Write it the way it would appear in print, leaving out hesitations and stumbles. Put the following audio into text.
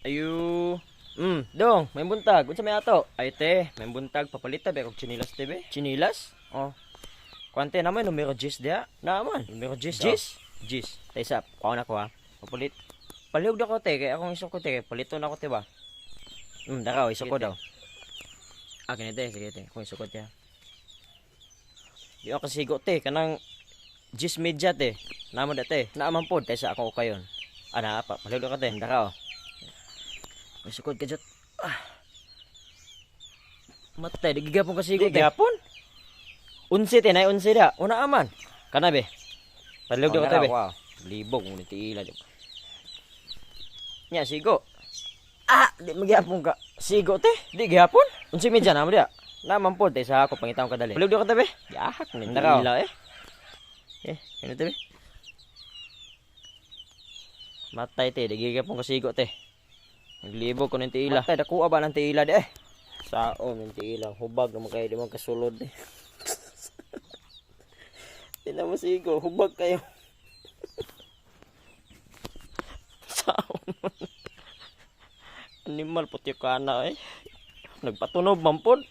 Ayu. Dong, may buntag. Unsa may ato? Ay te, may buntag papalita ba kog chinilas te be? Chinilas? Oh. Kuante naman numero 10 dia. Naman, numero 10. 10. 10. Tay sap, kuha na ko ha. Papalit. Palihog na ko te, kay akong isok ko te, palito na ko te ba? Dakaw, isok ko daw. Kini te, sige te, kung isok ko te. Di ako kasigo te, kanang 10 media te. Namo date, naaman pod tay sa ako kayon. Ana pa, palihog na ko te, dakaw. May sukod ka dyan. Matay, di gigapon ka sigo. Di gigapon? Unsi, tinay unsi da. Una aman. Kana be. Palilog na ko tayo be. Wow. Libog, ngunit iila. Nya, sigo. Di magigapon ka. Sigo, te. Di gigapon? Unsi medya naman dia. Naman po, tayo sa ako, pangitang kadali. Palilog na ko tayo be. Yahak, ngunit iila eh. Ano tayo be? Matay, te. Di gigapon ka sigo, te. Naglibog ko ng tiila. Matay, nakuha ba ng tiila di eh? Sao ng tiila. Hubag naman kayo, di man kasulod eh. Tina mo sigo, hubag kayo. Sao man. Animal, puti ka na eh. Nagpatunob mampod.